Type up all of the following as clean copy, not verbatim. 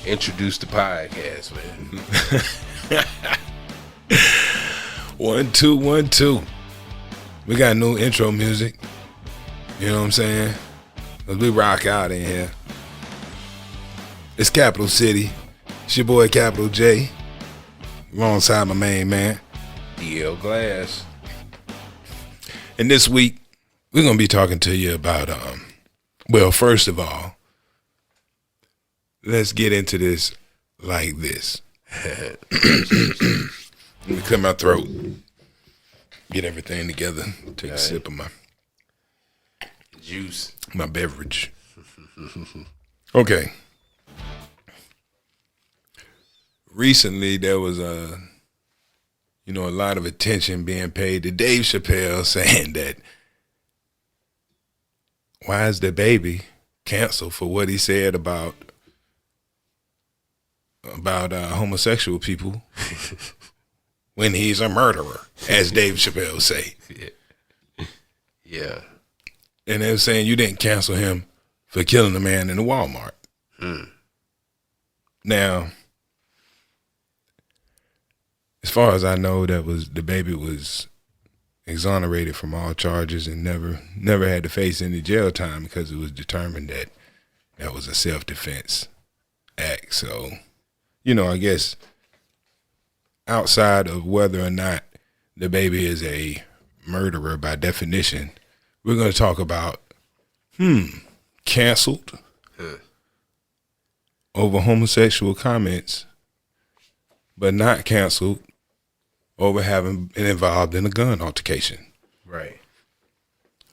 introduce the podcast, man. 1 2 1 2. We got new intro music. You know what I'm saying? 'Cause we rock out in here. It's Capital City. It's your boy Capital J. Alongside my main man, DL Glass. And this week we're gonna be talking to you about well, first of all, let's get into this like this. Let me clear my throat. Get everything together. Take a sip of my juice. My beverage. Okay. Recently there was a lot of attention being paid to Dave Chappelle saying that why is the baby canceled for what he said about homosexual people when he's a murderer, as Dave Chappelle say. Yeah. And they were saying you didn't cancel him for killing a man in the Walmart. Now, as far as I know, the baby was exonerated from all charges and never had to face any jail time because it was determined that that was a self-defense act. So, I guess outside of whether or not the baby is a murderer by definition, we're going to talk about canceled over homosexual comments, but not canceled over having been involved in a gun altercation. Right.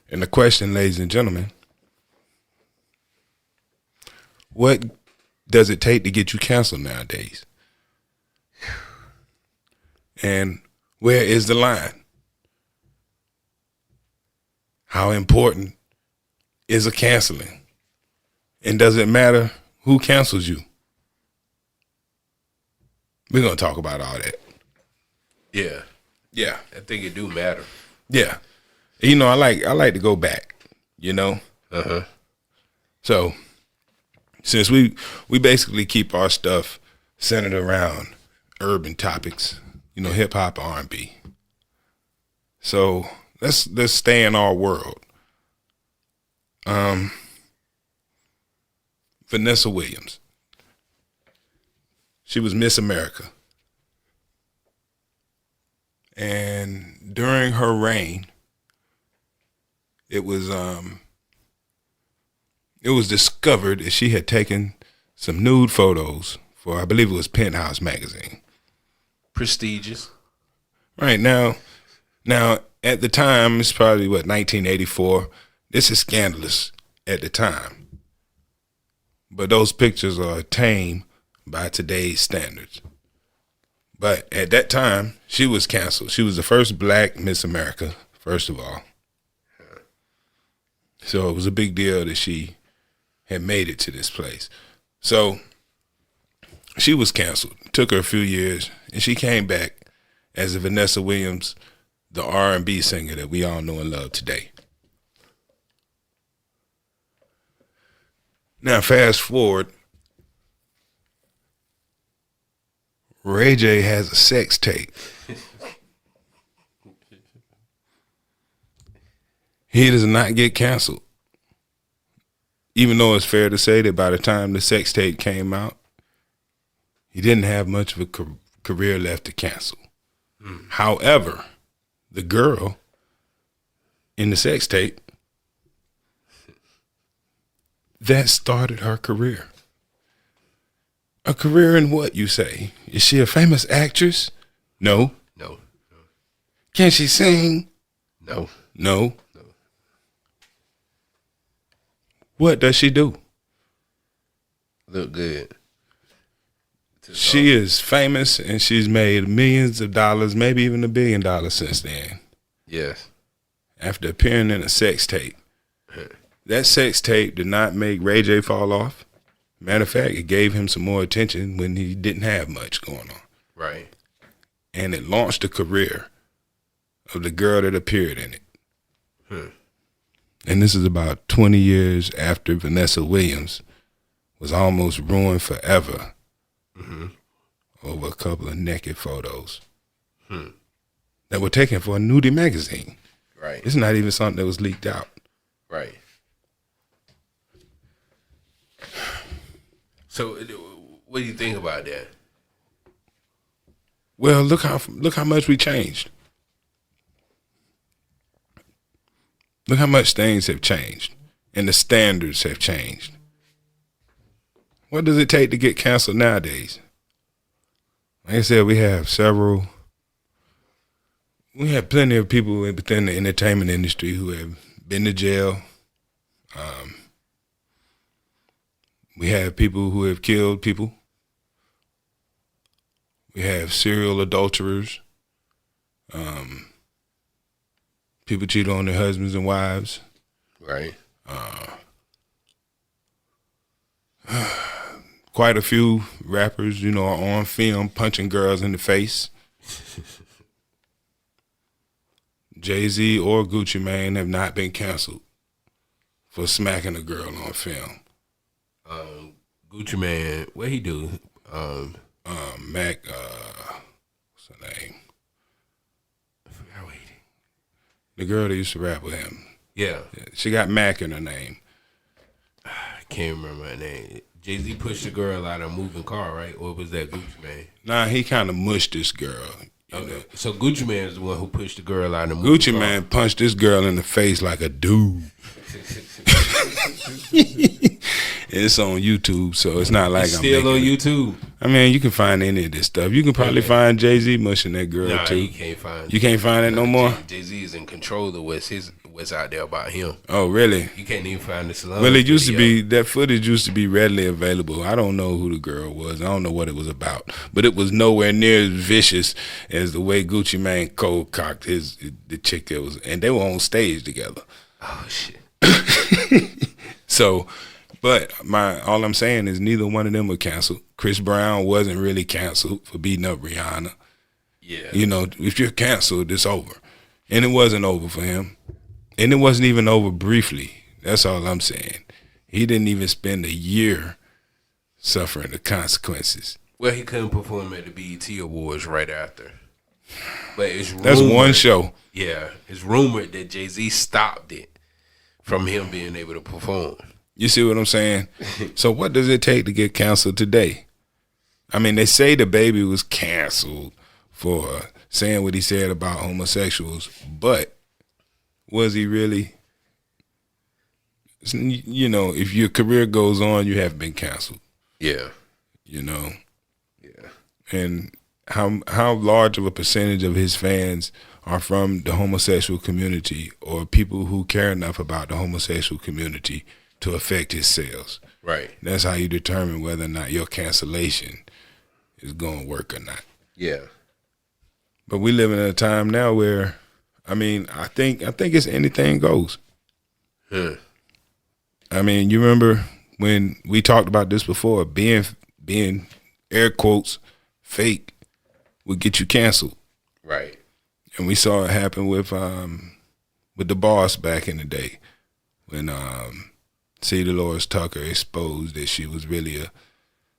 And the question, ladies and gentlemen, what does it take to get you canceled nowadays? And where is the line? How important is a canceling? And does it matter who cancels you? We're going to talk about all that. Yeah. Yeah. I think it do matter. Yeah. I like to go back, Uh-huh. So, since we basically keep our stuff centered around urban topics, hip hop, R&B. So, let's stay in our world. Vanessa Williams. She was Miss America. And during her reign, it was discovered that she had taken some nude photos for, I believe it was Penthouse magazine. Prestigious. Right. Now at the time, it's probably 1984. This is scandalous at the time. But those pictures are tame by today's standards. But at that time, she was canceled. She was the first black Miss America, first of all. So it was a big deal that she had made it to this place. So she was canceled. It took her a few years, and she came back as a Vanessa Williams, the R&B singer that we all know and love today. Now, fast forward. Ray J has a sex tape. He does not get canceled. Even though it's fair to say that by the time the sex tape came out, he didn't have much of a career left to cancel. However, the girl in the sex tape, that started her career. A career in what, you say? Is she a famous actress? No. No. Can she sing? No. No. What does she do? Look good. She is famous, and she's made millions of dollars, maybe even $1 billion since then. Yes. After appearing in a sex tape. That sex tape did not make Ray J fall off. Matter of fact, it gave him some more attention when he didn't have much going on. Right. And it launched the career of the girl that appeared in it. And this is about 20 years after Vanessa Williams was almost ruined forever over a couple of naked photos that were taken for a nudie magazine. Right. It's not even something that was leaked out. Right. So, what do you think about that? Well, look how much we changed. Look how much things have changed, and the standards have changed. What does it take to get canceled nowadays? Like I said, we have plenty of people within the entertainment industry who have been to jail. We have people who have killed people. We have serial adulterers. People cheat on their husbands and wives. Right. Quite a few rappers, are on film punching girls in the face. Jay-Z or Gucci Mane have not been canceled for smacking a girl on film. Gucci Mane, what he do? Mac, what's her name? I forgot what he did. The girl that used to rap with him. Yeah. She got Mac in her name. I can't remember her name. Jay-Z pushed the girl out of a moving car, right? Or was that Gucci Mane? Nah, he kind of mushed this girl. So Gucci Mane is the one who pushed the girl out of the moving Gucci car. Mane punched this girl in the face like a dude. It's on YouTube, so it's not like It's I'm still on making it. YouTube. I mean, you can find any of this stuff. You can probably find Jay-Z mushing that girl Nah, too. you can't find. You can't find it no more? Jay-Z is in control of what's out there about him. Oh, really? You can't even find the salon. Well, it used to be, that footage used to be readily available. I don't know who the girl was. I don't know what it was about. But it was nowhere near as vicious as the way Gucci Mane cold-cocked the chick that was, and they were on stage together. Oh, shit. So, but all I'm saying is neither one of them were canceled. Chris Brown wasn't really canceled for beating up Rihanna. Yeah. If you're canceled, it's over. And it wasn't over for him. And it wasn't even over briefly. That's all I'm saying. He didn't even spend a year suffering the consequences. Well, he couldn't perform at the BET Awards right after. But it's rumored, That's one show. Yeah. It's rumored that Jay-Z stopped it from him being able to perform. You see what I'm saying? So what does it take to get canceled today? I mean, they say the baby was canceled for saying what he said about homosexuals, but was he really? If your career goes on, you have been canceled. Yeah. Yeah. And how large of a percentage of his fans are from the homosexual community or people who care enough about the homosexual community to affect his sales? Right. That's how you determine whether or not your cancellation is going to work or not. Yeah. But we live in a time now where, I think it's anything goes. I mean, you remember when we talked about this before, being air quotes fake would get you canceled. Right. And we saw it happen with the Boss back in the day when C. Dolores Tucker exposed that she was really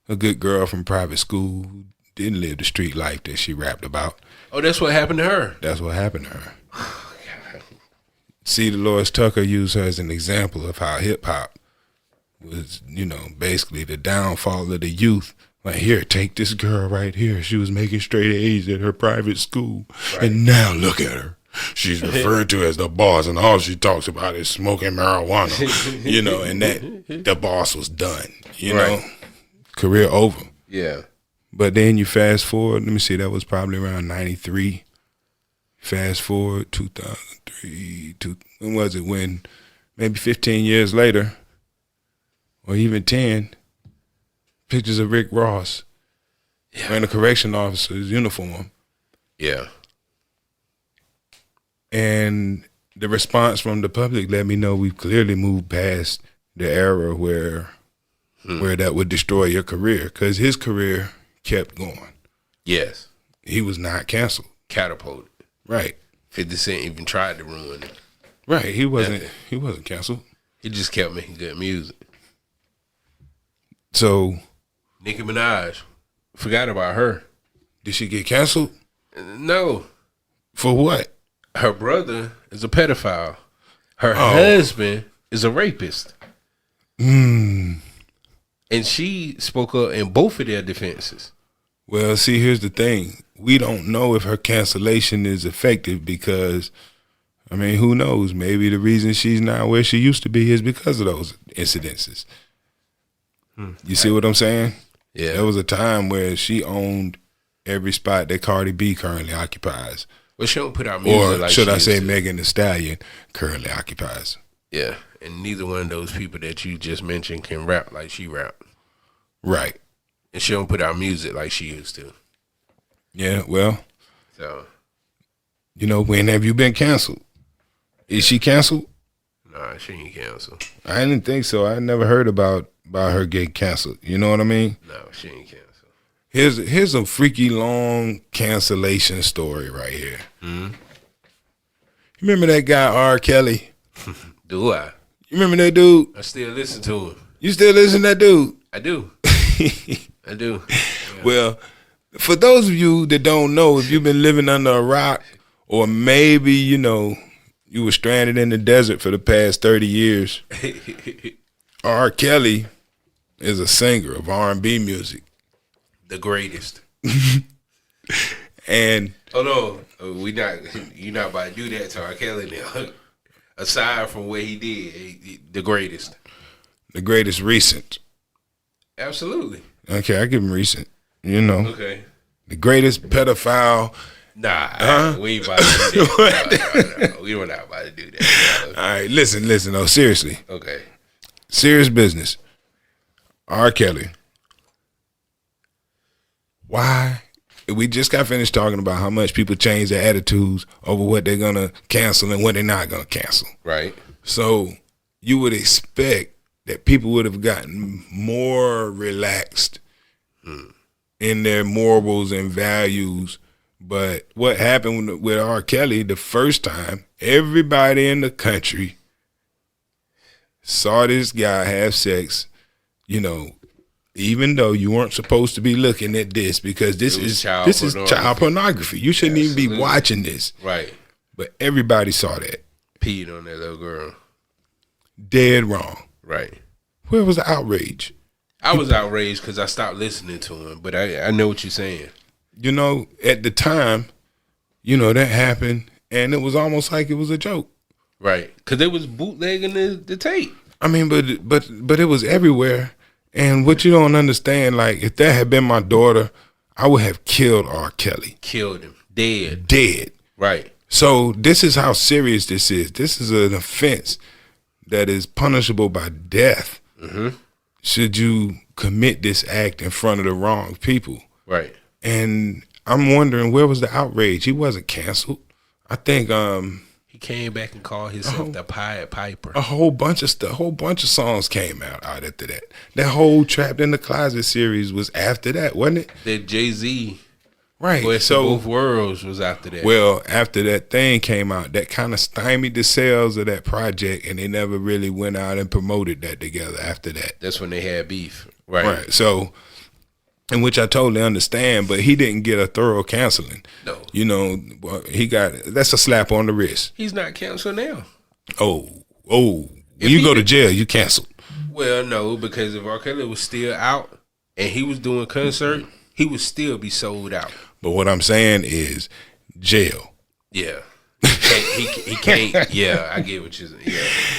a good girl from private school who didn't live the street life that she rapped about. Oh, that's what happened to her. That's what happened to her. C. Dolores Tucker used her as an example of how hip-hop was, basically the downfall of the youth. Like, here, take this girl right here. She was making straight A's at her private school. Right. And now look at her. She's referred to as the boss, and all she talks about is smoking marijuana. And that the boss was done. Right. Career over. Yeah. But then you fast forward, let me see, that was probably around 93. Fast forward 2003, when was it? When maybe 15 years later, or even 10, pictures of Rick Ross wearing a correction officer's uniform. Yeah. And the response from the public let me know we've clearly moved past the era where that would destroy your career, because his career kept going. Yes. He was not canceled. Catapulted. Right. 50 Cent even tried to ruin it. Right. He wasn't canceled. He just kept making good music. So Nicki Minaj forgot about her. Did she get canceled? No. For what? Her brother is a pedophile. Her husband is a rapist. And she spoke up in both of their defenses. Well, see, here's the thing. We don't know if her cancellation is effective because, I mean, who knows? Maybe the reason she's not where she used to be is because of those incidences. You see what I'm saying? Yeah. There was a time where she owned every spot that Cardi B currently occupies. Well, she don't put out music Or like should she I say used to. Megan Thee Stallion currently occupies. Yeah, and neither one of those people that you just mentioned can rap like she rap. Right. And she don't put out music like she used to. Yeah, well, So, you know, when have you been canceled? Is she canceled? nah, she ain't canceled. I didn't think so. I never heard about her getting canceled. You know what I mean? No, she ain't canceled. Here's a freaky long cancellation story right here. Mm-hmm. You remember that guy R. Kelly? Do I? You remember that dude? I still listen to him. You still listen to that dude? I do. I do. Yeah. Well, for those of you that don't know, if you've been living under a rock, or maybe, you know, you were stranded in the desert for the past 30 years, R. Kelly is a singer of R&B music. The greatest. And oh no, you're not about to do that to R. Kelly now. Aside from what he did, the greatest. the greatest recent. Absolutely. Okay, I give him recent. You know, Okay. the greatest pedophile. Nah, we ain't about to do that. No, we were not about to do that. All right, listen. No, seriously, Okay. serious business. R. Kelly. Why? We just got finished talking about how much people change their attitudes over what they're gonna cancel and what they're not gonna cancel. Right. So you would expect that people would have gotten more relaxed in their morals and values. But what happened with R. Kelly the first time, everybody in the country saw this guy have sex, you know, even though you weren't supposed to be looking at this because this is child pornography. You shouldn't even be watching this. Right. But everybody saw that. Peed on that little girl. Dead wrong. Right. Where was the outrage? I was outraged because I stopped listening to him, but I know what you're saying. You know, at the time, you know, that happened, and it was almost like it was a joke. Right. Because they was bootlegging the tape. I mean, but it was everywhere. And what you don't understand, like, if that had been my daughter, I would have killed R. Kelly. Killed him. Dead. Dead. Right. So this is how serious this is. This is an offense that is punishable by death. Mm-hmm. Should you commit this act in front of the wrong people. Right. And I'm wondering, where was the outrage? He wasn't canceled. I think he came back and called himself the Pied Piper. a whole bunch of stuff, a whole bunch of songs came out after that. That whole Trapped in the Closet series was after that, wasn't it? That Jay-Z, Right. So Both Worlds was after that. Well, after that thing came out, that kind of stymied the sales of that project, and they never really went out and promoted that together after that. That's when they had beef. Right. Right. So, in which I totally understand, but he didn't get a thorough canceling. No. You know, he got, that's a slap on the wrist. He's not canceled now. When you go to jail, you canceled. Well, no, because if R. Kelly was still out and he was doing concert, he would still be sold out. But what I'm saying is jail. Yeah. He can't. Yeah, I get what you're saying.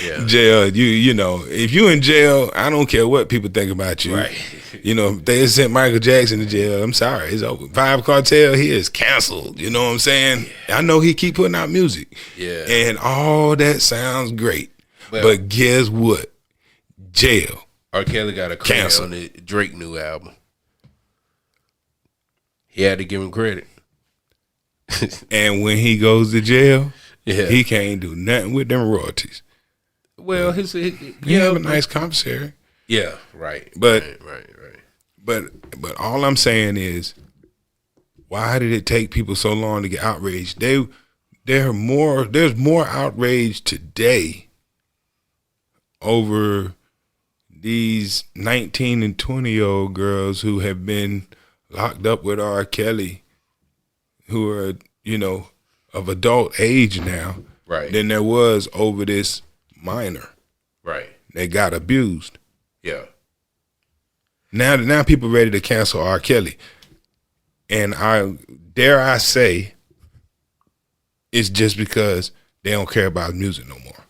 Yeah. Jail, you know, if you in jail, I don't care what people think about you. Right. You know, if they sent Michael Jackson to jail, I'm sorry, it's over. Vibe Cartel, he is canceled. You know what I'm saying? Yeah. I know he keep putting out music. Yeah. And all that sounds great. Well, but guess what? Jail. R. Kelly got a credit on the Drake new album. He had to give him credit. And when he goes to jail, yeah, he can't do nothing with them royalties. Well, he have a nice commissary. Yeah, right. But right. But all I'm saying is, why did it take people so long to get outraged? There's more outrage today over these 19 and 20-year-old girls who have been locked up with R. Kelly who are, of adult age now than there was over this minor. Right. They got abused. Yeah. Now people ready to cancel R. Kelly. And I say it's just because they don't care about music no more.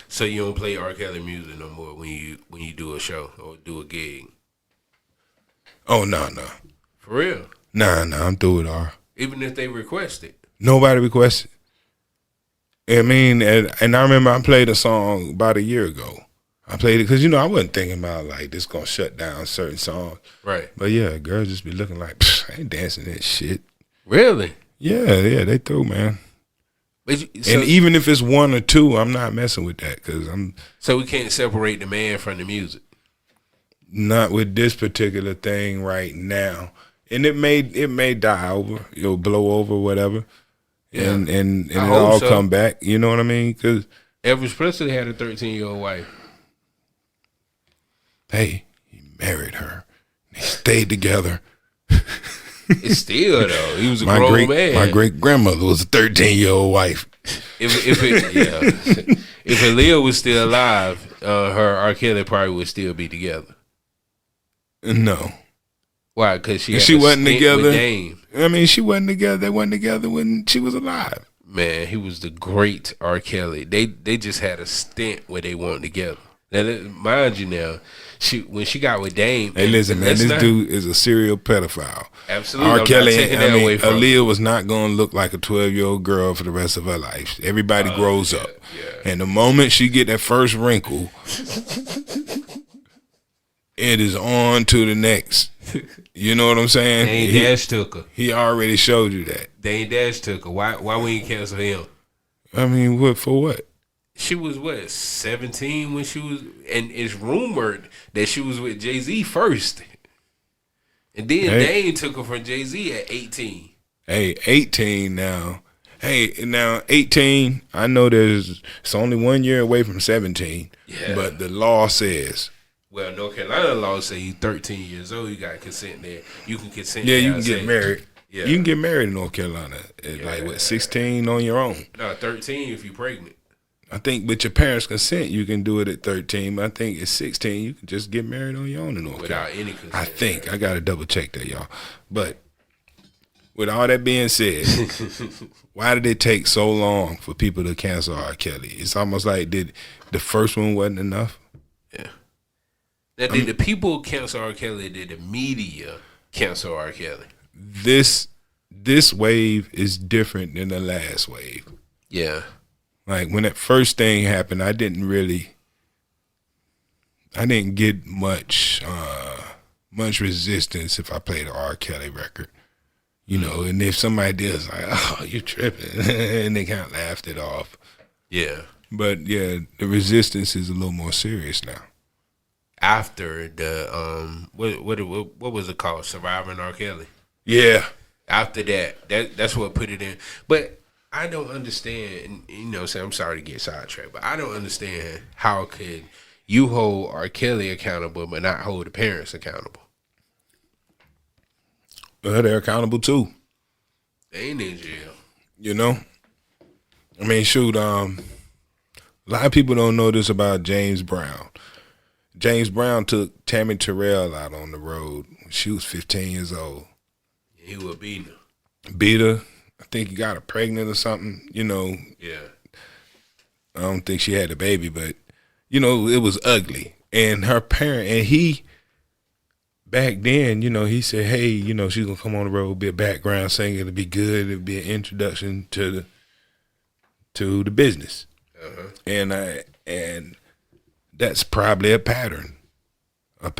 So you don't play R. Kelly music no more when you do a show or do a gig? Oh no. For real? Nah, I'm through with R. Even if they request it? Nobody requested. I mean, and I remember I played a song about a year ago. I played it because, I wasn't thinking about like this going to shut down certain songs. Right. But yeah, girls just be looking like, I ain't dancing that shit. Really? Yeah, they through, man. And even if it's one or two, I'm not messing with that because So we can't separate the man from the music? Not with this particular thing right now. And it may die over, blow over, whatever. Yeah. And it all come back. You know what I mean? Because Elvis Presley had a 13-year-old wife. Hey, he married her. They stayed together. It's still though. He was a grown man. My great grandmother was a 13-year-old wife. If Aaliyah was still alive, her R. Kelly probably would still be together. No. Why? Because she wasn't together. With Dame. I mean, she wasn't together. They wasn't together when she was alive. Man, he was the great R. Kelly. They just had a stint where they weren't together. Now, mind you, now when she got with Dame. Hey, listen, man, this dude is a serial pedophile. Absolutely, R. Kelly. Aaliyah was not going to look like a 12-year-old girl for the rest of her life. Everybody grows up, and the moment she get that first wrinkle, it is on to the next. You know what I'm saying? Dame Dash took her. He already showed you that. Dame Dash took her. Why wouldn't you cancel him? I mean, what for what? She was 17 when she was, and it's rumored that she was with Jay-Z first, and then Dame took her from Jay-Z at 18. Hey, 18 now. Hey, now 18. I know it's only 1 year away from 17. Yeah. But the law says. Well, North Carolina law say you 13 years old, you got consent there. You can consent. Yeah, you can get married. Yeah. You can get married in North Carolina at 16 on your own. No, 13 if you're pregnant. I think with your parents' consent, you can do it at 13. But I think at 16, you can just get married on your own in North Carolina. Without any consent. I think. I got to double check that, y'all. But with all that being said, why did it take so long for people to cancel R. Kelly? It's almost like the first one wasn't enough. Yeah. Now, did the people cancel R. Kelly? Did the media cancel R. Kelly? This wave is different than the last wave. Yeah. Like when that first thing happened, I didn't get much resistance if I played an R. Kelly record, and if somebody did, it's like, oh, you tripping, and they kind of laughed it off. Yeah. But yeah, the resistance is a little more serious now. After the what was it called? Surviving R. Kelly. Yeah. After that's what put it in, but. I don't understand, I'm sorry to get sidetracked, but I don't understand how could you hold R. Kelly accountable but not hold the parents accountable? Well, they're accountable too. They ain't in jail. I mean, shoot, a lot of people don't know this about James Brown. James Brown took Tammy Terrell out on the road when she was 15 years old. He would beat her. Beat her. I think he got her pregnant or something, Yeah. I don't think she had a baby, but, it was ugly. And her parent, and he, back then, he said, hey, she's going to come on the road, be a background singer, it'll be good, it'll be an introduction to the business. Uh-huh. And that's probably a pattern of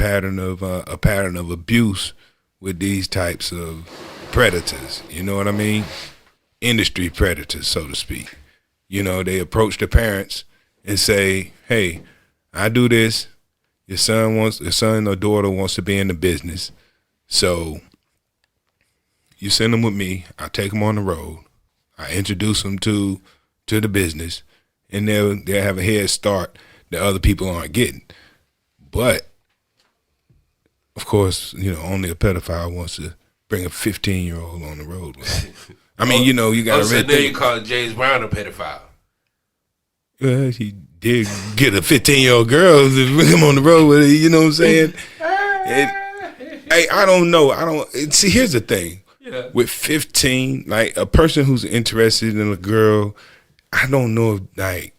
abuse with these types of predators. You know what I mean? Industry predators, so to speak. They approach the parents and say, hey, I do this. Your son or daughter wants to be in the business. So you send them with me. I take them on the road. I introduce them to the business, and they'll have a head start that other people aren't getting. But of course, only a pedophile wants to bring a 15-year-old on the road with him. I mean, you got to so really now you think. call James Brown a pedophile. Well, he did get a 15-year-old girl to bring him on the road with it. You know what I'm saying? Hey, I don't know. See, here's the thing. Yeah. With 15, like a person who's interested in a girl, I don't know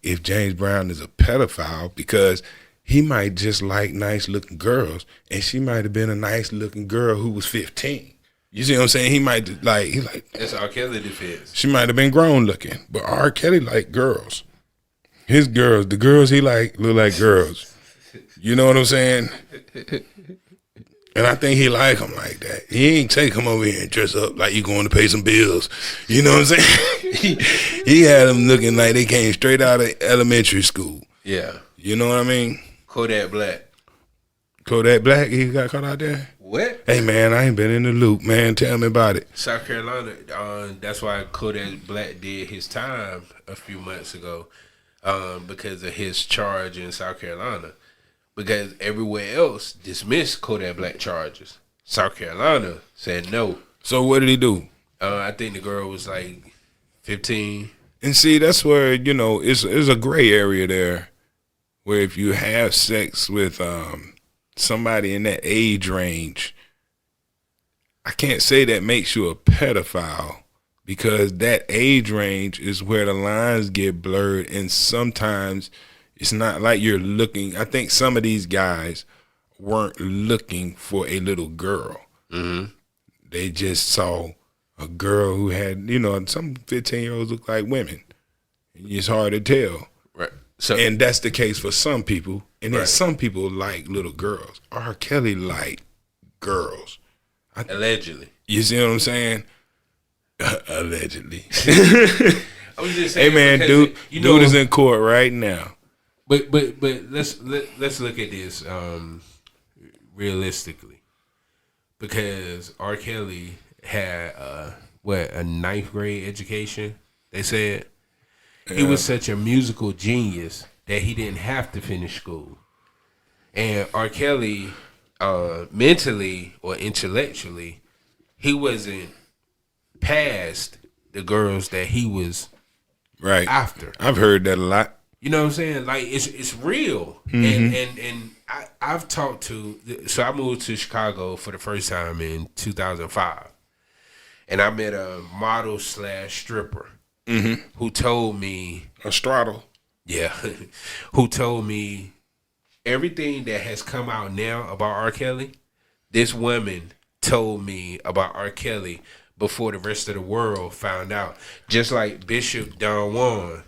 if James Brown is a pedophile because he might just like nice looking girls, and she might have been a nice looking girl who was 15. You see what I'm saying? He might That's R. Kelly defense. She might have been grown looking, but R. Kelly like girls. His girls, the girls he like, look like girls. You know what I'm saying? And I think he like them like that. He ain't take them over here and dress up like you going to pay some bills. You know what I'm saying? he had them looking like they came straight out of elementary school. Yeah. You know what I mean? Kodak Black. Kodak Black, he got caught out there? What? Hey, man, I ain't been in the loop, man. Tell me about it. South Carolina, that's why Kodak Black did his time a few months ago because of his charge in South Carolina. Because everywhere else dismissed Kodak Black charges. South Carolina said no. So what did he do? I think the girl was like 15. And see, that's where, it's a gray area there where if you have sex with somebody in that age range, I can't say that makes you a pedophile because that age range is where the lines get blurred, and sometimes it's not like you're looking. I think some of these guys weren't looking for a little girl. Mm-hmm. They just saw a girl who had, some 15-year-olds look like women. It's hard to tell. Right. So, and that's the case for some people. And then right. some people like little girls. R. Kelly liked girls. Allegedly. You see what I'm saying? Allegedly. I was just saying, hey, man, dude is in court right now. But let's look at this realistically, because R. Kelly had a 9th grade education. They said he was such a musical genius that he didn't have to finish school, and R. Kelly, mentally or intellectually, he wasn't past the girls that he was right after. I've heard that a lot. You know what I'm saying? Like it's real. Mm-hmm. And I've talked to. So I moved to Chicago for the first time in 2005, and I met a model / stripper who told me a straddle. Yeah, who told me everything that has come out now about R. Kelly. This woman told me about R. Kelly before the rest of the world found out. Just like Bishop Don Juan.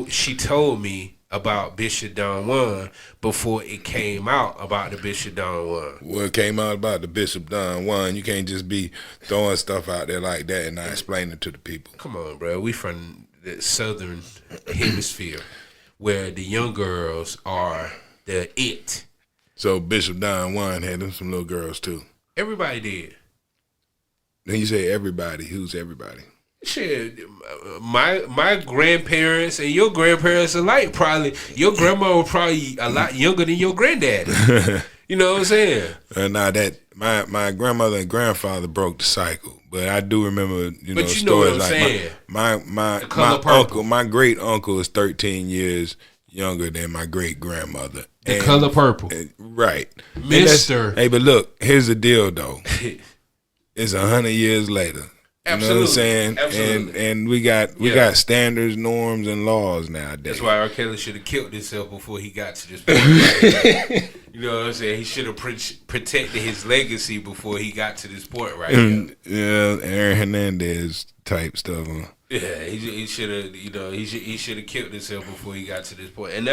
She told me about Bishop Don Juan before it came out about the Bishop Don Juan. Well, it came out about the Bishop Don Juan. You can't just be throwing stuff out there like that and not explaining it to the people. Come on, bro. We from the southern hemisphere where the young girls are the it. So Bishop Don Juan had them some little girls too. Everybody did. Then you say everybody. Who's everybody? Shit, my grandparents and your grandparents alike. Probably your grandma was probably a lot younger than your granddaddy. You know what I'm saying? Now that my grandmother and grandfather broke the cycle, but I do remember but stories know what I'm like saying. my uncle, my great uncle is 13 years younger than my great grandmother. The color purple, right, Mister. Hey, but look, here's the deal though. It's 100 years later. Absolutely. You know what I'm saying? Absolutely. And we got standards, norms, and laws nowadays. That's why R. Kelly should have killed himself before he got to this point. You know what I'm saying? He should have protected his legacy before he got to this point right now. Yeah, Aaron Hernandez type stuff. Huh? Yeah, he should have. He should have killed himself before he got to this point. And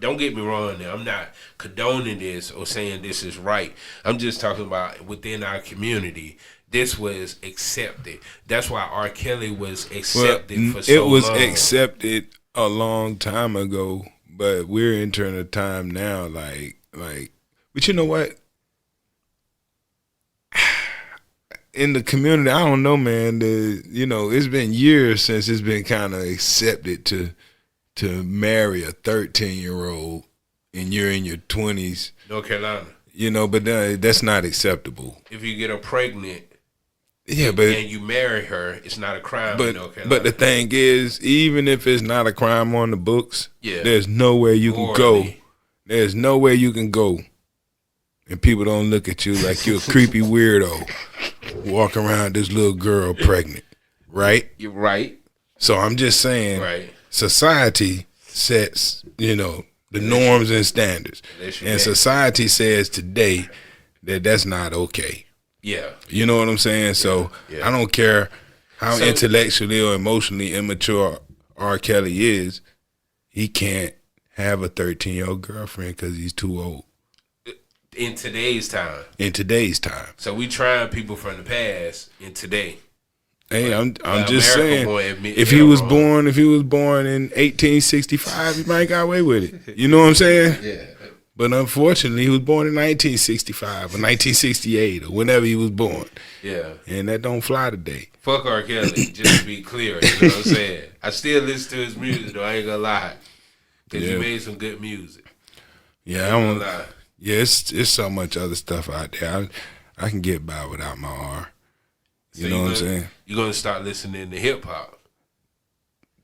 don't get me wrong. Now, I'm not condoning this or saying this is right. I'm just talking about within our community. This was accepted. That's why R. Kelly was accepted for so long. It was accepted a long time ago, but we're entering a time now, but you know what? In the community, I don't know, man. It's been years since it's been kind of accepted to marry a 13-year-old and you're in your 20s. North Carolina. You know, but that's not acceptable. If you get her pregnant, yeah, but and you marry her, it's not a crime. But the thing is, even if it's not a crime on the books, there's nowhere you can go. There's nowhere you can go, and people don't look at you like you're a creepy weirdo walking around this little girl pregnant, right? You're right. So I'm just saying, society sets, the norms and standards, and society says today that that's not okay. Yeah. You know what I'm saying? So I don't care how intellectually or emotionally immature R. Kelly is, he can't have a 13-year-old girlfriend because he's too old. In today's time. So we trying people from the past in today. Hey, I'm just saying, if he was born in 1865, he might got away with it. You know what I'm saying? Yeah. But unfortunately, he was born in 1965 or 1968 or whenever he was born. Yeah. And that don't fly today. Fuck R. Kelly, just to be clear. You know what I'm saying? I still listen to his music, though. I ain't gonna lie. Because he made some good music. Yeah, I don't lie. Yeah, it's so much other stuff out there. I can get by without my R. You know what I'm saying? You're going to start listening to hip-hop.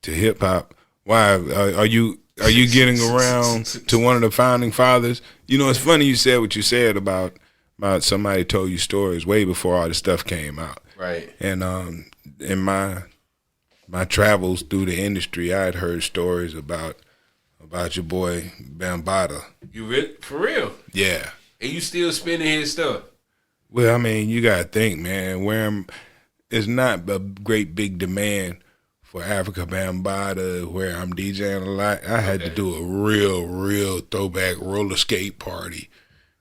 To hip-hop? Why? Are you getting around to one of the founding fathers? You know, it's funny you said what you said about somebody told you stories way before all this stuff came out. Right. And in my travels through the industry, I had heard stories about your boy Bambaataa. You really? For real? Yeah. And you still spinning his stuff? Well, I mean, you got to think, man, it's not a great big demand for Africa Bambaataa where I'm DJing a lot. I had to do a real throwback roller skate party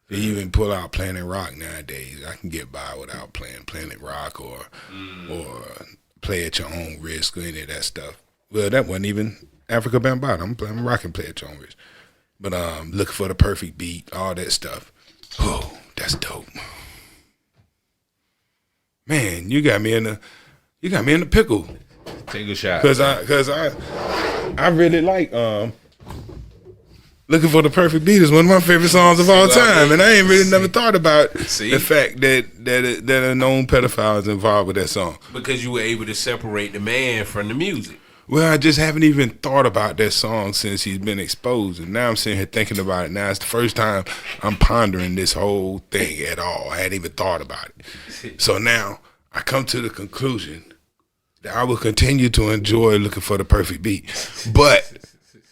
to even pull out Planet Rock nowadays. I can get by without playing Planet Rock or play at your own risk or any of that stuff. Well, that wasn't even Africa Bambaataa. I'm rocking play at your own risk. But looking for the perfect beat, all that stuff. Oh, that's dope. Man, you got me in the pickle. Take a shot. Cause I really like Looking for the Perfect Beat is one of my favorite songs of all time, and I ain't really never thought about the fact that a known pedophile is involved with that song. Because you were able to separate the man from the music. Well, I just haven't even thought about that song since he's been exposed, and now I'm sitting here thinking about it. Now it's the first time I'm pondering this whole thing at all. I hadn't even thought about it. So now I come to the conclusion that I will continue to enjoy Looking for the Perfect Beat. But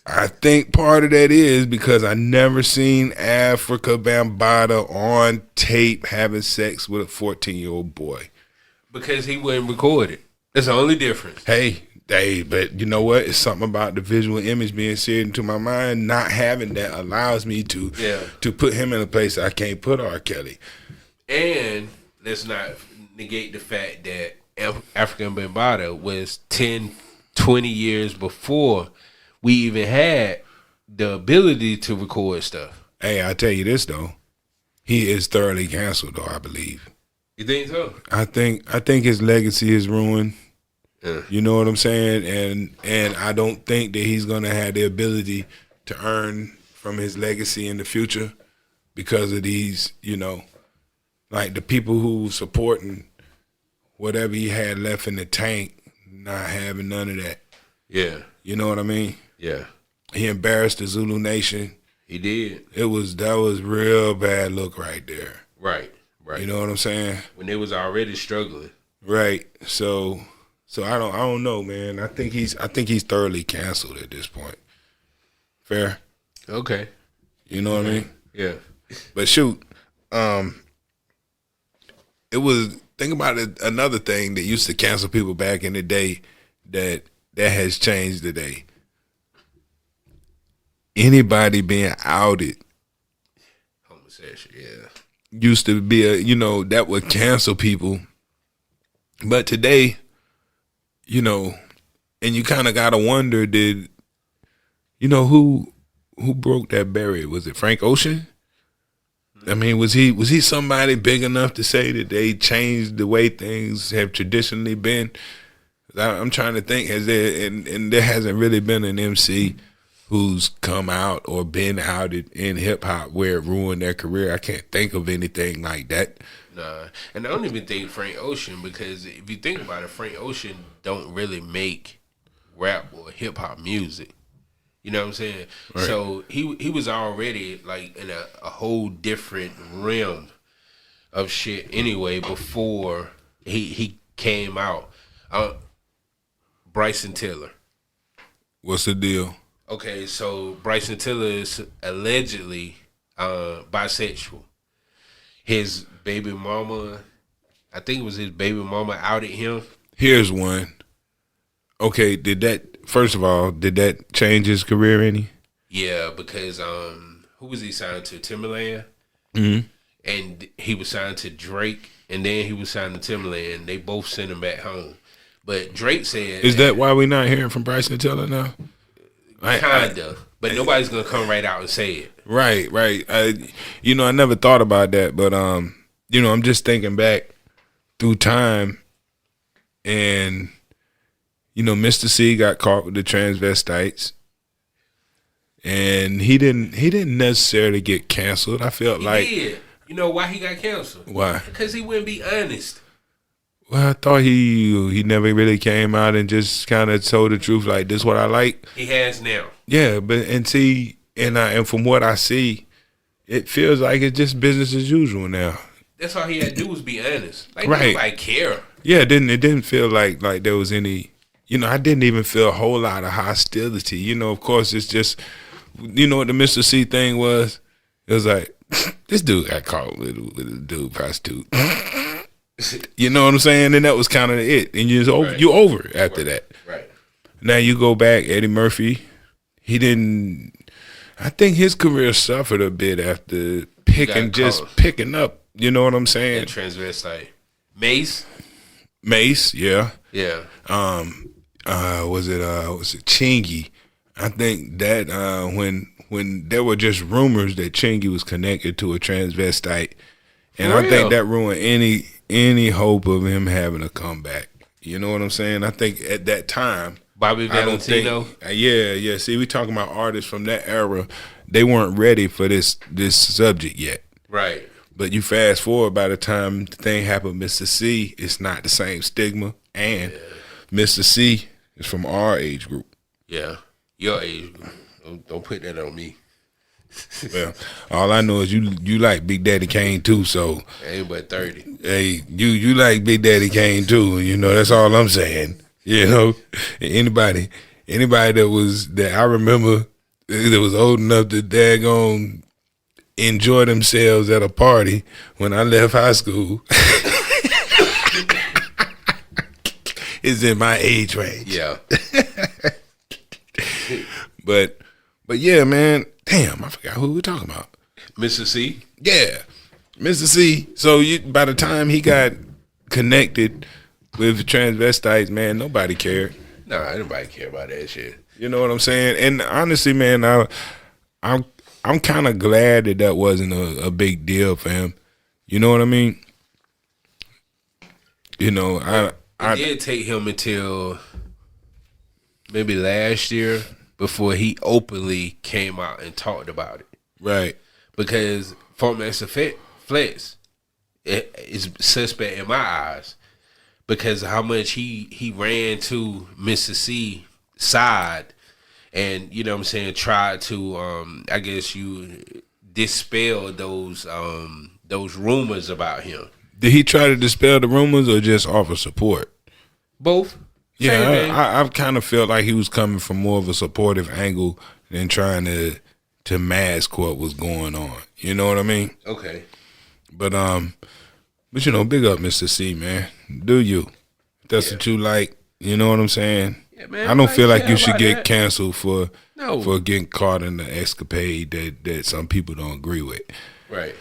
I think part of that is because I never seen Africa Bambaataa on tape having sex with a 14-year-old boy. Because he wasn't recorded. That's the only difference. Hey, but you know what? It's something about the visual image being seared into my mind. Not having that allows me to put him in a place I can't put R. Kelly. And let's not negate the fact that African Bambaataa was 10, 20 years before we even had the ability to record stuff. Hey, I tell you this though, he is thoroughly canceled though, I believe. You think so? I think his legacy is ruined. You know what I'm saying? And I don't think that he's gonna have the ability to earn from his legacy in the future because of these, like the people who supporting whatever he had left in the tank, not having none of that. Yeah. You know what I mean? Yeah. He embarrassed the Zulu Nation. He did. That was real bad look right there. Right. You know what I'm saying? When they was already struggling. Right. So I don't know, man. I think he's thoroughly canceled at this point. Fair? Okay. You know what I mean? Yeah. But shoot, it was, think about it, another thing that used to cancel people back in the day that has changed today. Anybody being outed. Homosexual, yeah. Used to be that would cancel people. But today, and you kind of got to wonder, who broke that barrier? Was it Frank Ocean? I mean, was he somebody big enough to say that they changed the way things have traditionally been? I'm trying to think, has there, and there hasn't really been an MC who's come out or been out in hip hop where it ruined their career. I can't think of anything like that. Nah, and I don't even think Frank Ocean, because if you think about it, Frank Ocean don't really make rap or hip hop music. You know what I'm saying? Right. So he was already like in a whole different realm of shit anyway before he came out. Bryson Tiller. What's the deal? Okay, so Bryson Tiller is allegedly bisexual. His baby mama, I think it was his baby mama, outed him. Here's one. Okay, first of all, did that change his career any? Yeah, because who was he signed to? Timberland? Mm-hmm. And he was signed to Drake, and then he was signed to Timberland. They both sent him back home. But Drake said... Is that why we're not hearing from Bryson Tiller now? Kinda. But nobody's going to come right out and say it. Right. I never thought about that, but I'm just thinking back through time, and Mr. C got caught with the transvestites, and he didn't necessarily get canceled. I felt like he did. You know why he got canceled? Why? Because he wouldn't be honest. Well, I thought he never really came out and just kind of told the truth, like, this is what I like. He has now. Yeah, but and from what I see, it feels like it's just business as usual now. That's all he had to do was be honest. Like, right. Nobody care. Yeah, it didn't feel like there was any, I didn't even feel a whole lot of hostility. Of course, it's just, what the Mr. C thing was? It was like, this dude got caught with a dude prostitute. You know what I'm saying? And that was kind of it. And you over it after that. Right. Now you go back, Eddie Murphy. I think his career suffered a bit after picking up. You know what I'm saying? And transvestite. Mace, yeah. Yeah. Was it Chingy? I think that when there were just rumors that Chingy was connected to a transvestite, and I think that ruined any hope of him having a comeback. You know what I'm saying? I think at that time, Bobby Valentino. Yeah. See, we talking about artists from that era. They weren't ready for this subject yet. Right. But you fast forward, by the time the thing happened with Mr. C, it's not the same stigma. And Mr. C is from our age group. Yeah. Your age group. Don't put that on me. Well, all I know is you like Big Daddy Kane too, so I ain't but 30. Hey, you like Big Daddy Kane too, that's all I'm saying. Anybody that I remember that was old enough to daggone enjoy themselves at a party when I left high school is in my age range. Yeah. But yeah, man. Damn, I forgot who we were talking about. Mr. C? Yeah. Mr. C. So by the time he got connected with transvestites, man, nobody cared. Nah, nobody care about that shit. You know what I'm saying? And honestly, man, I'm kind of glad that wasn't a big deal for him. You know what I mean? It did take him until maybe last year before he openly came out and talked about it. Right. Because Funkmaster Flex is suspect in my eyes because of how much he ran to Mr. C side and, tried to, I guess you dispel those rumors about him. Did he try to dispel the rumors or just offer support? Both. Yeah, I kind of felt like he was coming from more of a supportive angle than trying to mask what was going on. You know what I mean? Okay. But big up Mr. C, man. Do you? If that's what you like. You know what I'm saying? Yeah, man. I don't feel like you should get canceled for getting caught in the escapade that some people don't agree with. Right.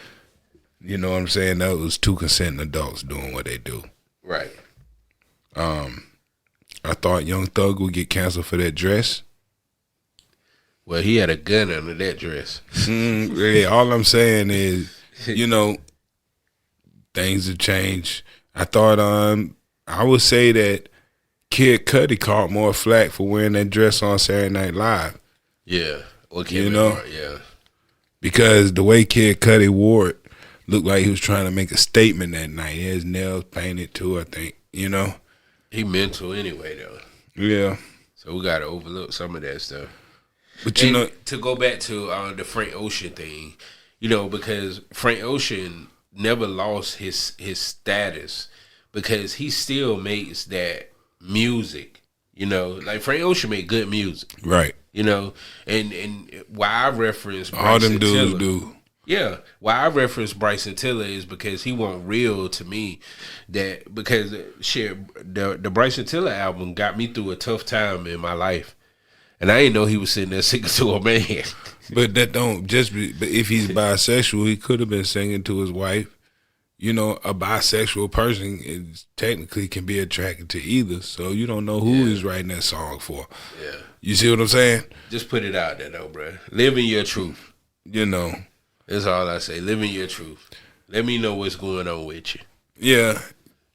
You know what I'm saying? That was two consenting adults doing what they do. Right. I thought Young Thug would get canceled for that dress. Well, he had a gun under that dress. Yeah, all I'm saying is, things have changed. I thought I would say that Kid Cudi caught more flack for wearing that dress on Saturday Night Live Yeah. Or Kevin You know? Hart, yeah. Because the way Kid Cudi wore it looked like he was trying to make a statement that night. He had his nails painted too, I think. You know? He mental anyway, though. Yeah. So we got to overlook some of that stuff. But you know, to go back to the Frank Ocean thing, you know, because Frank Ocean never lost his status because he still makes that music, you know, like Frank Ocean made good music, right? You know, and why I reference all them dudes Tiller, do. Yeah, why I reference Bryson Tiller is because he won't real to me that because shit the Bryson Tiller album got me through a tough time in my life. And I didn't know he was sitting there singing to a man. But that don't just be. But if he's bisexual, he could have been singing to his wife. You know, a bisexual person is technically can be attracted to either. So you don't know who he's writing that song for. Yeah. You see what I'm saying? Just put it out there, though, bro. Live in your truth. You know. That's all I say. Live in your truth. Let me know what's going on with you. Yeah.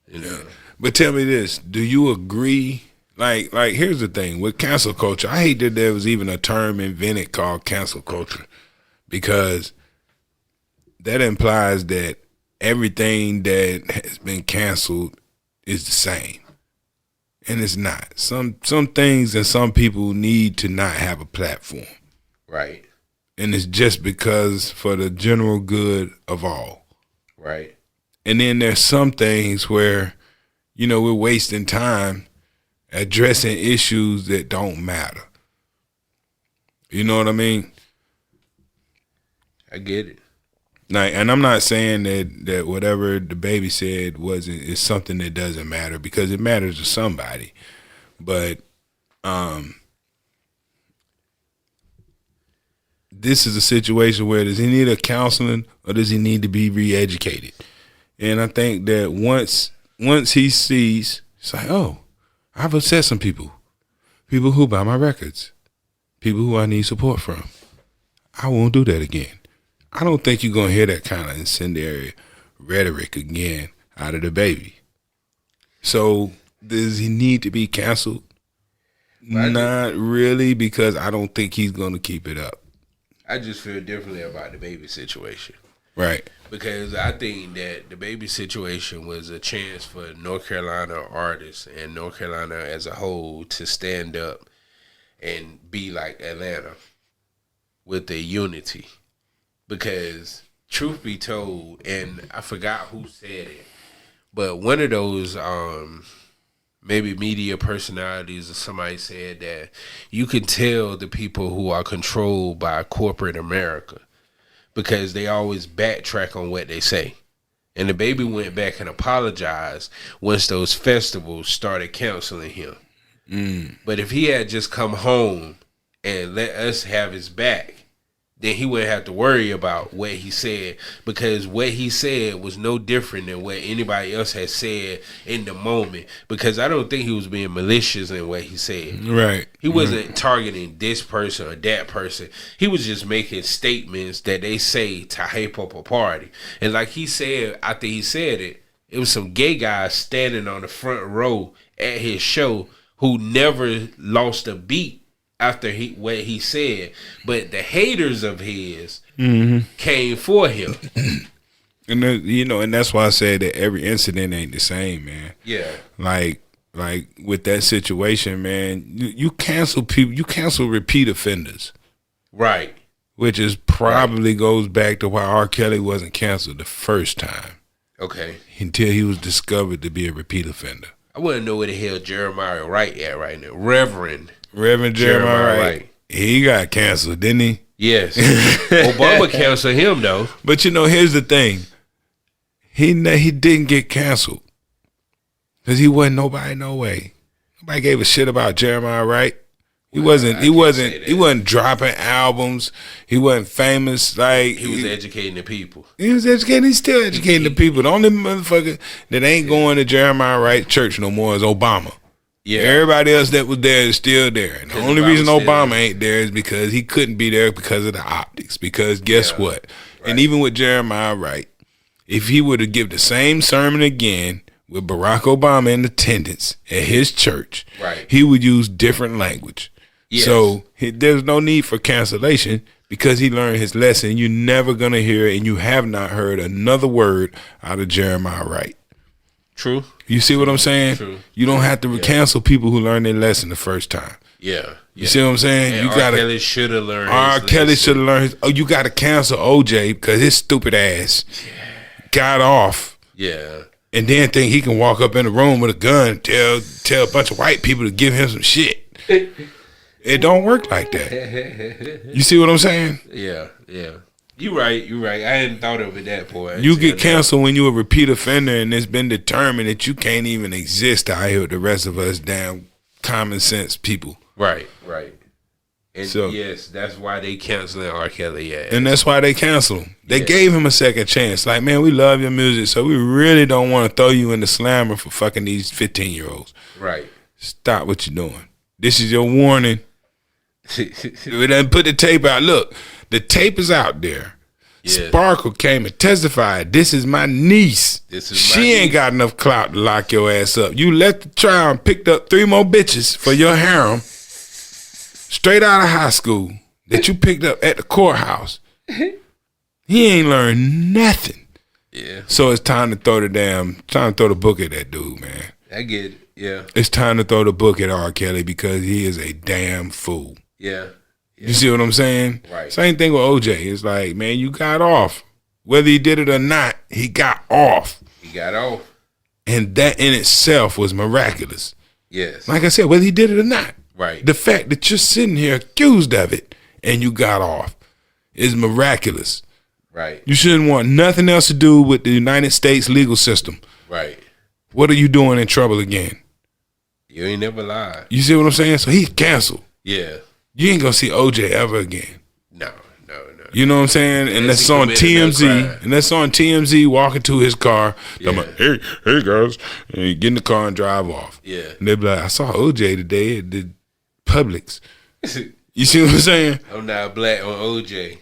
You know. But tell me this: do you agree? Like, here's the thing with cancel culture. I hate that there was even a term invented called cancel culture because that implies that everything that has been canceled is the same, and it's not. Some things and some people need to not have a platform, right? And it's just because for the general good of all, right? And then there's some things where, you know, we're wasting time addressing issues that don't matter. You know what I mean? I get it. Like, and I'm not saying that whatever the baby said is something that doesn't matter because it matters to somebody. But this is a situation where does he need a counseling or does he need to be re-educated? And I think that once he sees, it's like, oh, I've upset some people who buy my records, people who I need support from. I won't do that again. I don't think you're going to hear that kind of incendiary rhetoric again out of the baby. So does he need to be canceled? Not really, because I don't think he's going to keep it up. I just feel differently about the baby situation. Right. Because I think that the baby situation was a chance for North Carolina artists and North Carolina as a whole to stand up and be like Atlanta with their unity. Because truth be told, and I forgot who said it, but one of those maybe media personalities or somebody said that you can tell the people who are controlled by corporate America because they always backtrack on what they say. And the baby went back and apologized once those festivals started canceling him. But if he had just come home and let us have his back, then he wouldn't have to worry about what he said, because what he said was no different than what anybody else had said in the moment, because I don't think he was being malicious in what he said. Right. He wasn't targeting this person or that person. He was just making statements that they say to hype up a party. And like he said, after he said it, it was some gay guys standing on the front row at his show who never lost a beat after what he said, but the haters of his came for him. And you know, and that's why I said that every incident ain't the same, man. Yeah. Like with that situation, man, you cancel people, you cancel repeat offenders. Right. Which is probably goes back to why R. Kelly wasn't canceled the first time. Okay. Until he was discovered to be a repeat offender. I want to know where the hell Jeremiah Wright at right now. Reverend Jeremiah Wright. He got canceled, didn't he? Yes. Obama canceled him, though. But, you know, here's the thing. He didn't get canceled because he wasn't nobody, no way. Nobody gave a shit about Jeremiah Wright. He wasn't dropping albums. He wasn't famous. Like he was educating the people. He was educating. He's still educating the people. The only motherfucker that ain't going to Jeremiah Wright church no more is Obama. Yeah. Everybody else that was there is still there. And the only reason Obama ain't there is because he couldn't be there because of the optics. Because guess what? Right. And even with Jeremiah Wright, if he were to give the same sermon again with Barack Obama in attendance at his church, he would use different language. Yes. So there's no need for cancellation because he learned his lesson. You're never going to hear, and you have not heard another word out of Jeremiah Wright. True. You see what I'm saying? True. You don't have to cancel people who learn their lesson the first time. Yeah. You see what I'm saying? And You R. gotta. Kelly should have learned. R. Kelly should have learned his. Oh, you got to cancel OJ because his stupid ass got off. Yeah. And then think he can walk up in the room with a gun, tell a bunch of white people to give him some shit. It don't work like that. You see what I'm saying? Yeah. You right. I hadn't thought of it that point. You get canceled when you a repeat offender, and it's been determined that you can't even exist out here with the rest of us damn common sense people. Right. And So- yes, that's why they canceling R. Kelly. Yeah. And that's why they canceled him. They gave him a second chance. Like, man, we love your music, so we really don't want to throw you in the slammer for fucking these 15-year-olds. Right. Stop what you're doing. This is your warning. We done put the tape out. Look, the tape is out there. Yeah. Sparkle came and testified. This is my niece. She ain't niece. got enough clout to lock your ass up. You left the trial and picked up 3 more bitches for your harem straight out of high school that you picked up at the courthouse. He ain't learned nothing. Yeah. So it's time to throw the book at that dude, man. I get it. Yeah. It's time to throw the book at R. Kelly because he is a damn fool. Yeah. You see what I'm saying? Right. Same thing with OJ. It's like, man, you got off. Whether he did it or not, he got off. He got off. And that in itself was miraculous. Yes. Like I said, whether he did it or not. Right. The fact that you're sitting here accused of it and you got off is miraculous. Right. You shouldn't want nothing else to do with the United States legal system. Right. What are you doing in trouble again? You ain't never lied. You see what I'm saying? So he's canceled. Yeah. You ain't gonna see OJ ever again. No. You know what I'm saying? Unless it's on TMZ. Unless it's on TMZ walking to his car. I'm like, hey guys. And you get in the car and drive off. Yeah. And they be like, I saw OJ today at the Publix. You see what I'm saying? I'm not black on OJ.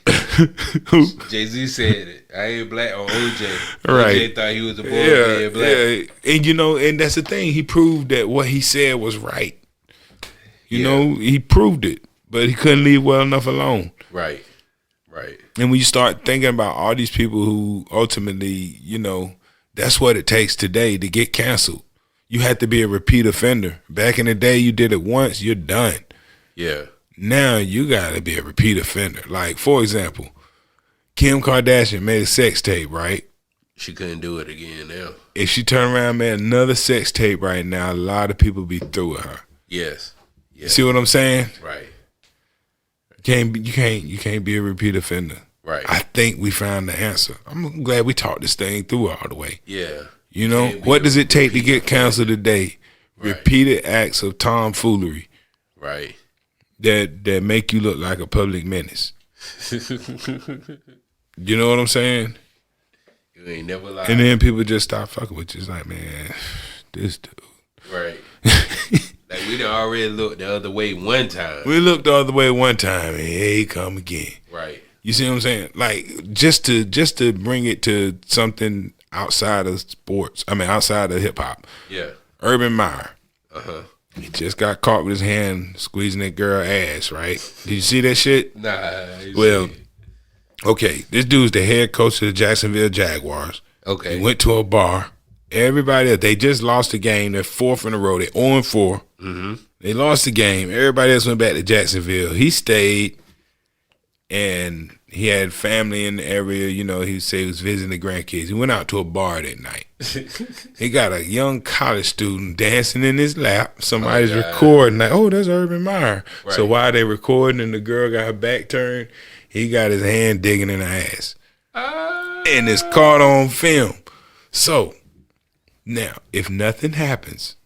Jay-Z said it. I ain't black on OJ. Right. OJ thought he was a boy being black. Yeah. And you know, and that's the thing. He proved that what he said was right. You know, he proved it. But he couldn't leave well enough alone. Right. And when you start thinking about all these people who ultimately, you know, that's what it takes today to get canceled. You have to be a repeat offender. Back in the day, you did it once, you're done. Yeah. Now you got to be a repeat offender. Like, for example, Kim Kardashian made a sex tape, right? She couldn't do it again now. If she turned around and made another sex tape right now, a lot of people be through with her. Yes. See what I'm saying? Right. You can't be a repeat offender. Right. I think we found the answer. I'm glad we talked this thing through all the way. Yeah. You know, what does it take to get canceled today? Right. Repeated acts of tomfoolery Right. that make you look like a public menace. You know what I'm saying? You ain't never lied. And then people just start fucking with you. It's like, man, this dude. Right. Like we done already looked the other way one time. We looked the other way one time, and here he come again. Right. You see what I'm saying? Like just to bring it to something outside of sports. I mean, outside of hip hop. Yeah. Urban Meyer. Uh-huh. He just got caught with his hand squeezing that girl ass. Right? Did you see that shit? Nah. Well, okay. This dude's the head coach of the Jacksonville Jaguars. Okay. He went to a bar. Everybody, they just lost the game. They're 4th in a row. They're 0-4. Mm-hmm. They lost the game. Everybody else went back to Jacksonville. He stayed, and he had family in the area. You know, he said he was visiting the grandkids. He went out to a bar that night. He got a young college student dancing in his lap. Somebody's recording. Like, oh, that's Urban Meyer. Right. So while they recording and the girl got her back turned, he got his hand digging in her ass. And it's caught on film. So now, if nothing happens,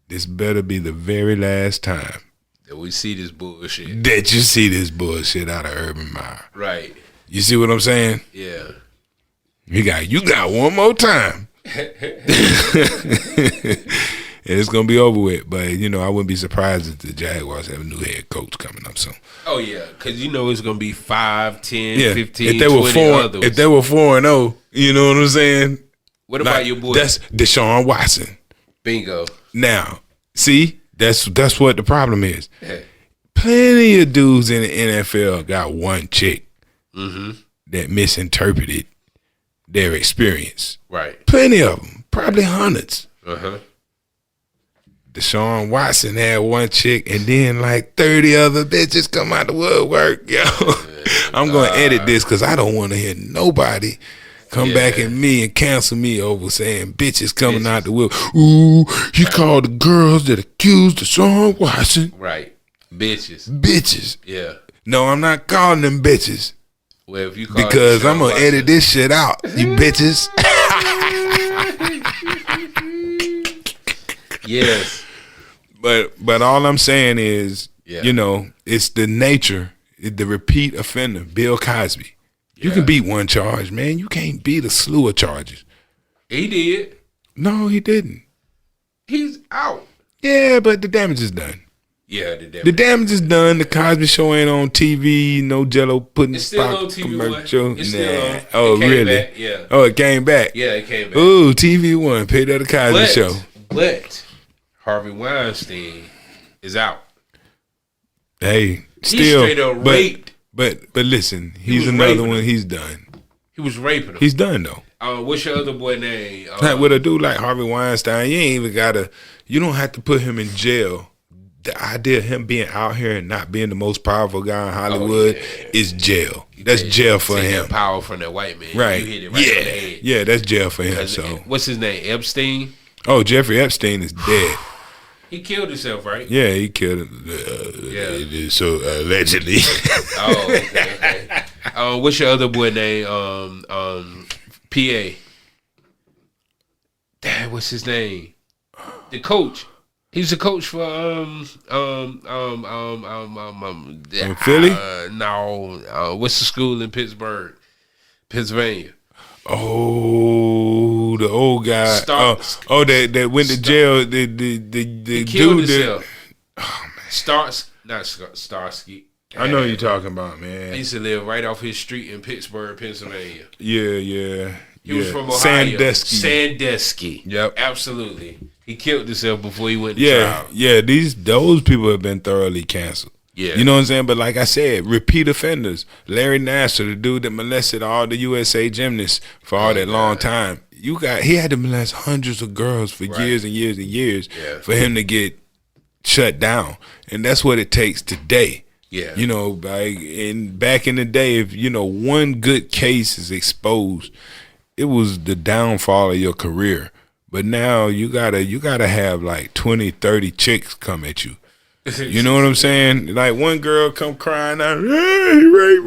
this better be the very last time that we see this bullshit. That you see this bullshit out of Urban Meyer. Right. You see what I'm saying? Yeah. You got one more time. And it's gonna be over with. But you know, I wouldn't be surprised if the Jaguars have a new head coach coming up soon. Oh yeah, because you know it's gonna be 5, 10, 15, if they were 20 others. If they were 4-0, you know what I'm saying? What about your boy? That's Deshaun Watson. Bingo. Now, see, That's what the problem is. Yeah. Plenty of dudes in the NFL got one chick Mm-hmm. that misinterpreted their experience. Right. Plenty of them, probably hundreds. Uh-huh. Deshaun Watson had one chick, and then like 30 other bitches come out the woodwork. Yo, I'm going to edit this because I don't want to hear nobody come back at me and cancel me over saying bitches coming out the woodwork. Ooh, he called the girls that accused Deshaun Watson. Right. Bitches. Bitches. Yeah. No, I'm not calling them bitches. Well, if you call Because Deshaun I'm going to Watson, edit this shit out, you bitches. Yes. But all I'm saying is, Yeah. you know, it's the nature, the repeat offender, Bill Cosby. You can beat one charge, man. You can't beat a slew of charges. He did. No, he didn't. He's out. Yeah, but the damage is done. Yeah, The damage is done. The Cosby Show ain't on TV. No Jello pudding It's still spot on TV. commercial. One. It's still on. Oh, It came really? back, yeah. Oh, it came back. Yeah, it came back. Ooh, TV One. Paid at the Cosby Show. But Harvey Weinstein is out. Hey, He still, straight up raped. But listen, he's was another raping one. him. He's done. He was raping him. He's done though. What's your other boy name? Like with a dude like Harvey Weinstein, you ain't even gotta. You don't have to put him in jail. The idea of him being out here and not being the most powerful guy in Hollywood is jail. That's jail for take him. that power from that white man. Right? You hit it right on the head. Yeah, that's jail for him. So, What's his name? Epstein. oh, Jeffrey Epstein is dead. He killed himself, right? Yeah, he killed. So allegedly. Oh, okay. What's your other boy name? PA. Dad, what's his name? The coach. He's a coach for Philly? No. What's the school in Pittsburgh, Pennsylvania? Oh, the old guy. That went to jail. The Killed dude that. himself. Oh man. Starsky. I know you're talking about, I man. used to live right off his street in Pittsburgh, Pennsylvania. Yeah. He was from Ohio. Sandusky. Sandusky. Yep. Absolutely. He killed himself before he went to trial. Yeah. Those people have been thoroughly canceled. Yeah. You know what I'm saying? But like I said, repeat offenders. Larry Nassar, the dude that molested all the USA gymnasts for all that long time. He had to molest hundreds of girls for years and years and years for him to get shut down. And that's what it takes today. Yeah. You know, back in the day, if one good case is exposed, it was the downfall of your career. But now you gotta have like 20, 30 chicks come at you. You know what I'm saying? Like one girl come crying out, hey, he raped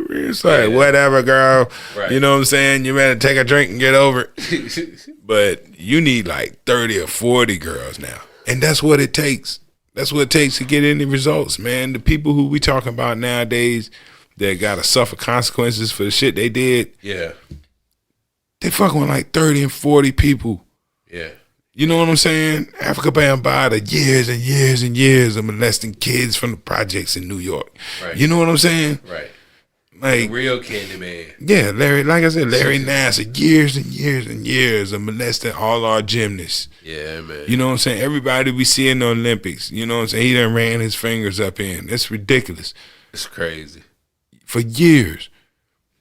me. It's like, whatever, girl. Right. You know what I'm saying? You better take a drink and get over it. But you need like 30 or 40 girls now. And that's what it takes. That's what it takes to get any results, man. The people who we talking about nowadays that gotta suffer consequences for the shit they did, they fucking with like 30 and 40 people. Yeah. You know what I'm saying? Africa Bambaataa, years and years and years of molesting kids from the projects in New York. Right. You know what I'm saying? Right. Like, The real candy man. yeah, Larry Nassar, years and years and years of molesting all our gymnasts. Yeah, man. You know what I'm saying? Everybody we see in the Olympics, you know what I'm saying? He done ran his fingers up in. That's ridiculous. It's crazy. For years.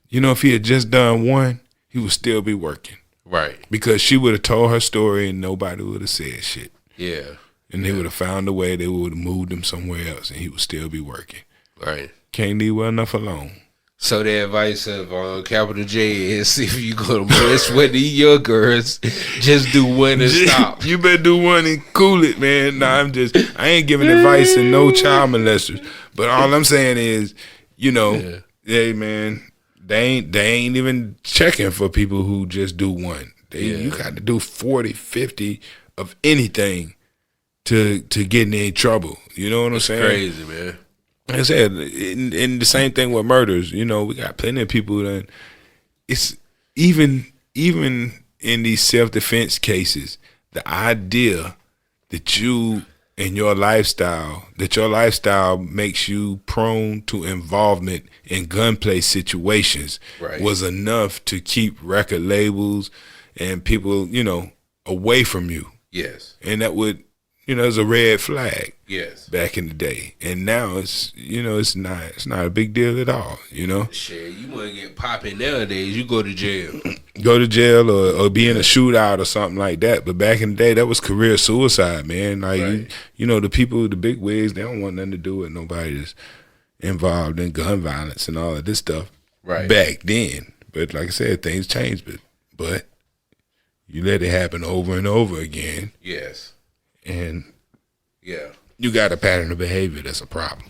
You know, if he had just done one, he would still be working. Right. Because she would have told her story and nobody would have said shit. Yeah. And they would have found a way, they would have moved him somewhere else and he would still be working. Right. Can't leave well enough alone. So the advice of Capital J is if you go to molest one of your girls, just do one and stop. You better do one and cool it, man. Nah, I ain't giving advice to no child molesters. But all I'm saying is, hey man, they ain't even checking for people who just do one. You got to do 40, 50 of anything to get in any trouble. You know what I'm saying? Crazy, man. Like I said, in the same thing with murders, we got plenty of people that it's even in these self-defense cases, the idea that your lifestyle makes you prone to involvement in gunplay situations was enough to keep record labels and people, away from you. Yes. And that would you know, it was a red flag. Yes. Back in the day, and now it's, you know, it's not a big deal at all. You know, shit, you want to get popping nowadays, you go to jail. Go to jail or be in a shootout or something like that. But back in the day, that was career suicide, man. Like you know, the people, the big wigs, they don't want nothing to do with nobody that's involved in gun violence and all of this stuff. Right. Back then, but like I said, things changed. But you let it happen over and over again. Yes. And yeah. You got a pattern of behavior that's a problem.